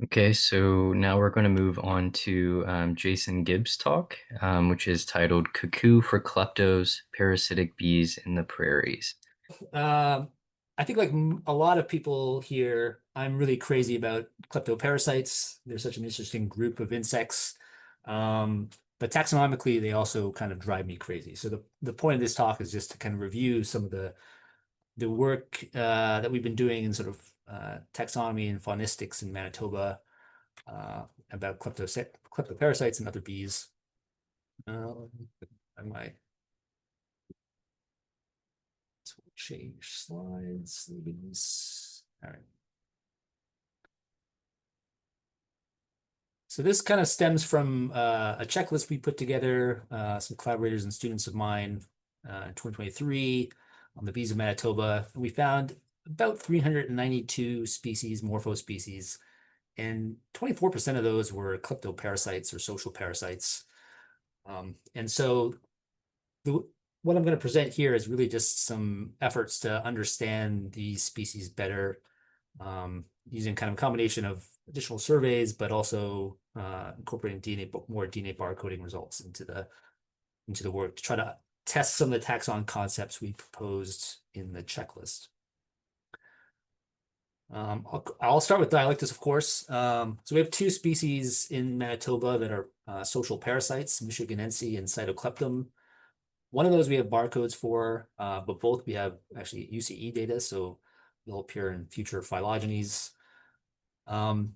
Okay, so now we're going to move on to Jason Gibbs' talk, which is titled Cuckoo for Kleptos, Parasitic Bees in the Prairies. Um, I think like a lot of people here, I'm really crazy about kleptoparasites. They're such an interesting group of insects. But taxonomically, they also kind of drive me crazy. So the point of this talk is just to kind of review some of the work that we've been doing in sort of taxonomy and faunistics in Manitoba about kleptoparasites and other bees. Um, I might change slides. All right. So this kind of stems from a checklist we put together, some collaborators and students of mine in 2023 on the bees of Manitoba. And we found about 392 species, morphospecies, and 24% of those were kleptoparasites or social parasites. And so the, what I'm going to present here is really just some efforts to understand these species better, using kind of a combination of additional surveys, but also incorporating more DNA barcoding results into the work to try to test some of the taxon concepts we proposed in the checklist. I'll start with dialectus, of course. So we have two species in Manitoba that are social parasites, Michiganense and Cytocleptum. One of those we have barcodes for, but both we have actually UCE data, so they'll appear in future phylogenies. Um,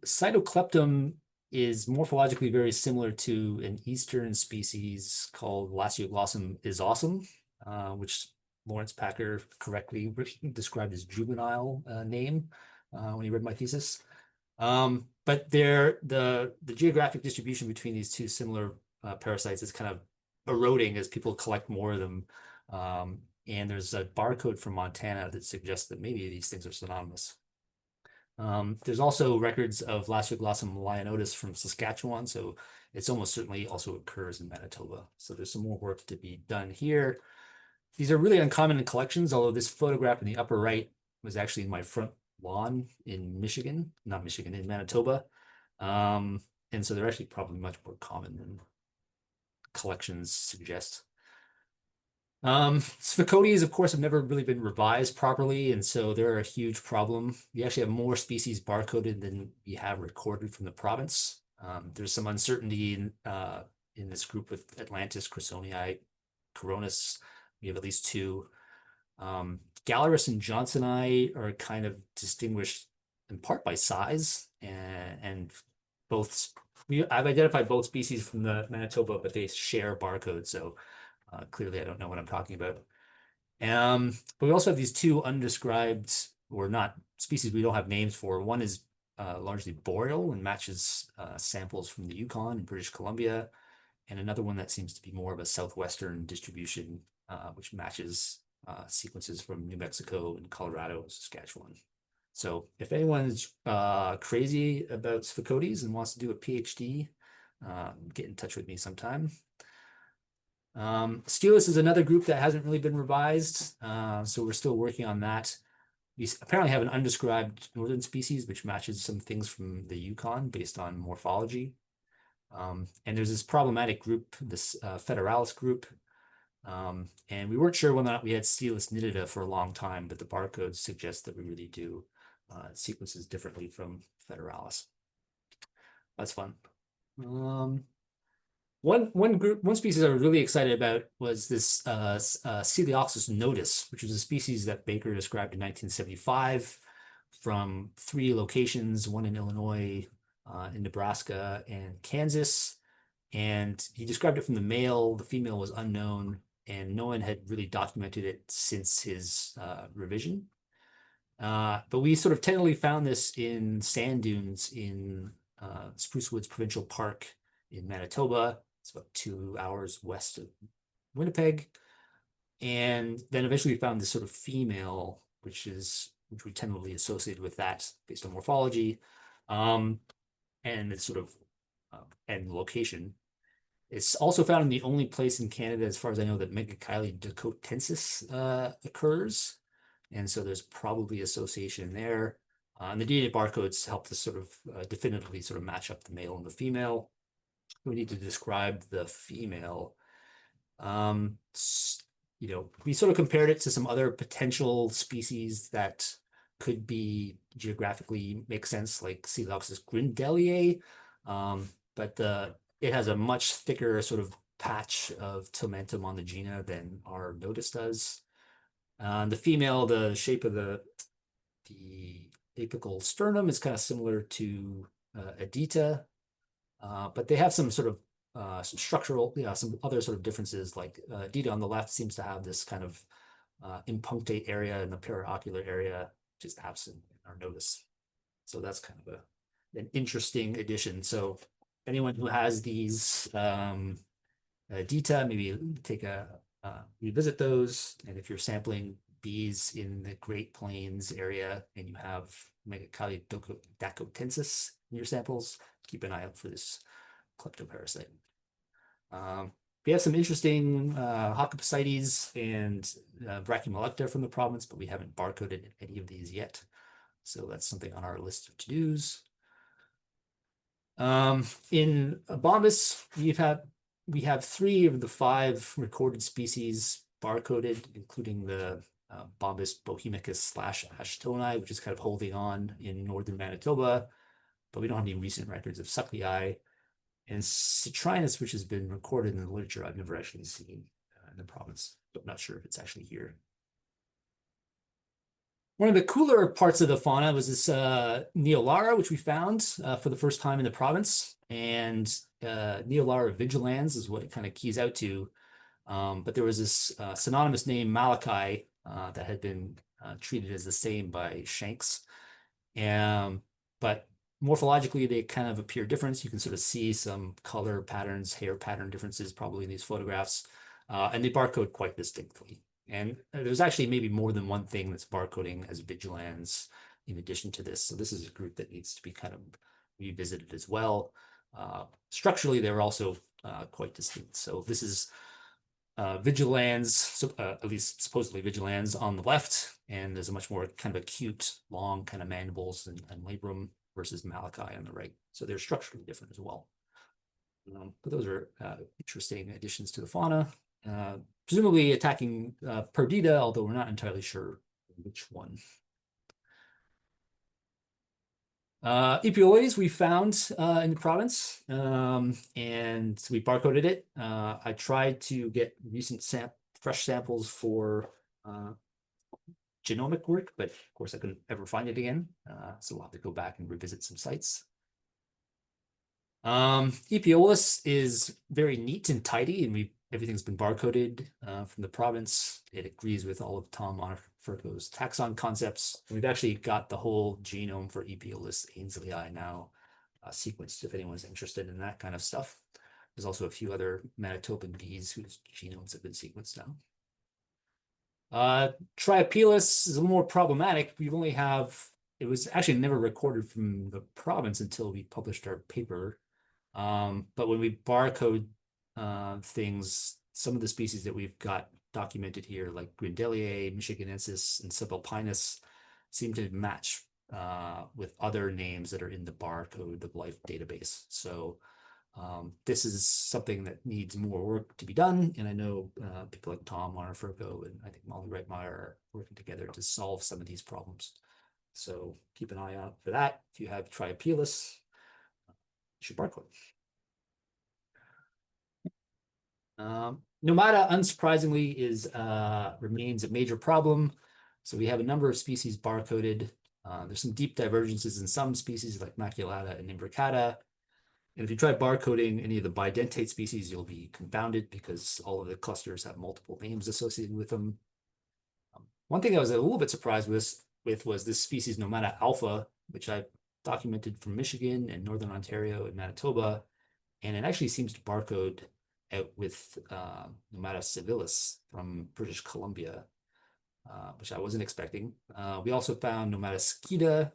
Cytocleptum is morphologically very similar to an eastern species called Lasioglossum isosum, which Lawrence Packer correctly described as juvenile name when he read my thesis. But the geographic distribution between these two similar parasites is kind of eroding as people collect more of them. And there's a barcode from Montana that suggests that maybe these things are synonymous. There's also records of Lasioglossum lionotus from Saskatchewan, so it's almost certainly also occurs in Manitoba. So there's some more work to be done here. These are really uncommon in collections, although this photograph in the upper right was actually in my front lawn in Michigan, not Michigan, in Manitoba. And so they're actually probably much more common than collections suggest. Sphacodes, of course, have never really been revised properly, and so they're a huge problem. We actually have more species barcoded than we have recorded from the province. There's some uncertainty in this group with Atlantis, Chrysonii, Coronis. We have at least two. Gallerus and Johnsoni are kind of distinguished in part by size, and both I've identified both species from the Manitoba, but they share barcodes, so clearly I don't know what I'm talking about. But we also have these two undescribed or not species we don't have names for. One is largely boreal and matches samples from the Yukon and British Columbia, and another one that seems to be more of a southwestern distribution, which matches sequences from New Mexico and Colorado and Saskatchewan. So if anyone's crazy about Sphacodes and wants to do a PhD, get in touch with me sometime. Stelis is another group that hasn't really been revised, so we're still working on that. We apparently have an undescribed northern species, which matches some things from the Yukon based on morphology. And there's this problematic group, this Federalis group, and we weren't sure whether or not we had Stelis nitida for a long time, but the barcodes suggest that we really do. Sequences differently from Federalis. That's fun. One species I was really excited about was this Coelioxys notus, which was a species that Baker described in 1975 from three locations, one in Illinois, in Nebraska, and Kansas. And he described it from the male. The female was unknown, and no one had really documented it since his revision. But we sort of tentatively found this in sand dunes in Spruce Woods Provincial Park in Manitoba. It's about 2 hours west of Winnipeg. And then eventually we found this sort of female, which we tentatively associated with that based on morphology, and it's sort of and location. It's also found in the only place in Canada, as far as I know, that Megachile dakotensis occurs. And so there's probably association there. And the DNA barcodes help to sort of definitively sort of match up the male and the female. We need to describe the female. Um, we sort of compared it to some other potential species that could be geographically make sense, like Coelopsis grindeliae. But it has a much thicker sort of patch of tomentum on the gena than our Notus does. The female, the shape of the apical sternum is kind of similar to Adita, but they have some sort of some structural, some other sort of differences. Like Adita on the left seems to have this kind of impunctate area in the periocular area, which is absent in our Notus. So that's kind of an interesting addition. So anyone who has these Adita, maybe take a revisit those. And if you're sampling bees in the Great Plains area and you have Megacali dacotensis in your samples, keep an eye out for this kleptoparasite. We have some interesting Haccopsites and Brachymolecta from the province, but we haven't barcoded any of these yet. So that's something on our list of to-dos. In Bombus, we have 3 of the 5 recorded species barcoded, including the Bombus bohemicus / ashtoni, which is kind of holding on in northern Manitoba, but we don't have any recent records of Sucklei. And Citrinus, which has been recorded in the literature, I've never actually seen in the province, but I'm not sure if it's actually here. One of the cooler parts of the fauna was this Neolara, which we found for the first time in the province. And Neolara vigilans is what it kind of keys out to. But there was this synonymous name, Malachi, that had been treated as the same by Shanks. But morphologically, they kind of appear different. You can sort of see some color patterns, hair pattern differences probably in these photographs. And they barcode quite distinctly. And there's actually maybe more than one thing that's barcoding as vigilans in addition to this. So this is a group that needs to be kind of revisited as well. Structurally, they're also quite distinct. So this is vigilans, at least supposedly vigilans on the left, and there's a much more kind of acute, long kind of mandibles and labrum versus Malachi on the right. So they're structurally different as well. But those are interesting additions to the fauna. Presumably attacking Perdita, although we're not entirely sure which one. Epioides we found in the province, and we barcoded it. I tried to get recent fresh samples for genomic work, but of course I couldn't ever find it again. So we'll have to go back and revisit some sites. Epiolus is very neat and tidy, and everything's been barcoded from the province. It agrees with all of Tom Montefurco's taxon concepts. And we've actually got the whole genome for Epiolus ainsleyii now sequenced, if anyone's interested in that kind of stuff. There's also a few other Manitoban bees whose genomes have been sequenced now. Triapelus is a little more problematic. It was actually never recorded from the province until we published our paper. But when we barcode things, some of the species that we've got documented here, like Grindeliae, Michiganensis, and Subalpinus, seem to match with other names that are in the barcode of life database. So this is something that needs more work to be done. And I know people like Tom Montefurco and I think Molly Reitmeyer are working together to solve some of these problems. So keep an eye out for that. If you have Triapelus, you should barcode. Nomata, unsurprisingly, remains a major problem. So we have a number of species barcoded. There's some deep divergences in some species like Maculata and Imbricata. And if you try barcoding any of the bidentate species, you'll be confounded because all of the clusters have multiple names associated with them. One thing I was a little bit surprised with was this species Nomata alpha, which I documented from Michigan and Northern Ontario and Manitoba. And it actually seems to barcode out with Nomata civilis from British Columbia, which I wasn't expecting. We also found Nomata skita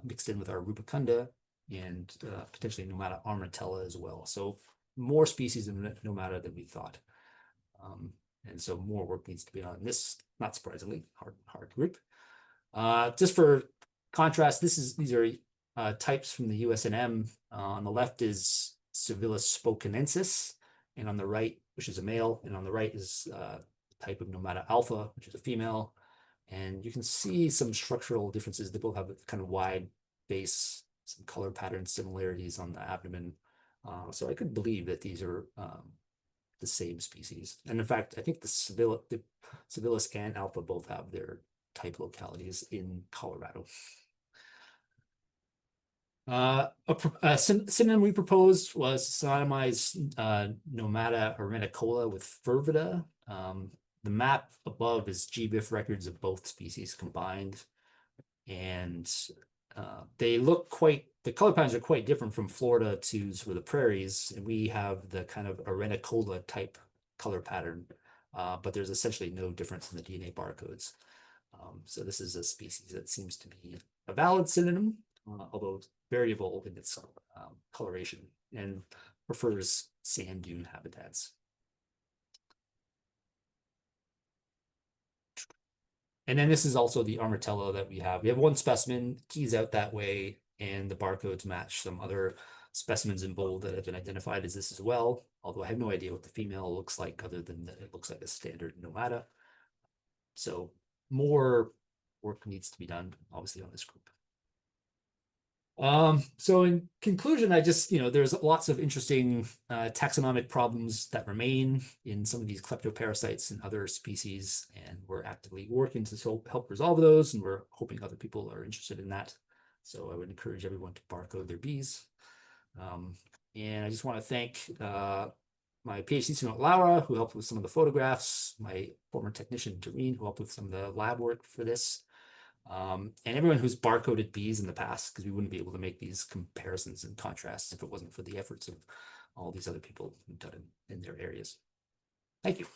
mixed in with our Rubicunda and potentially Nomata armatella as well. So more species of Nomata than we thought. And so more work needs to be done on this, not surprisingly, hard group. Just for Contrast, these are types from the USNM. On the left is Civilis spokenensis, and on the right, which is a male, and on the right is type of Nomata alpha, which is a female. And you can see some structural differences. They both have a kind of wide base, some color pattern similarities on the abdomen. So I could believe that these are the same species. And in fact, I think the Civilis and alpha both have their type localities in Colorado. A synonym we proposed was synonymize Nomata arenicola with Fervida. The map above is GBIF records of both species combined, and they look the color patterns are quite different from Florida to sort of the prairies, and we have the kind of arenicola type color pattern, but there's essentially no difference in the DNA barcodes. So this is a species that seems to be a valid synonym, although it's variable in its coloration and prefers sand dune habitats. And then this is also the Armatella that we have. We have one specimen, keys out that way, and the barcodes match some other specimens in bold that have been identified as this as well. Although I have no idea what the female looks like other than that it looks like a standard Nomata. So more work needs to be done, obviously, on this group. So in conclusion, there's lots of interesting taxonomic problems that remain in some of these kleptoparasites and other species, and we're actively working to help resolve those, and we're hoping other people are interested in that. So I would encourage everyone to barcode their bees. And I just want to thank my PhD student Laura, who helped with some of the photographs, my former technician Doreen, who helped with some of the lab work for this. And everyone who's barcoded bees in the past, because we wouldn't be able to make these comparisons and contrasts if it wasn't for the efforts of all these other people who've done it in their areas. Thank you.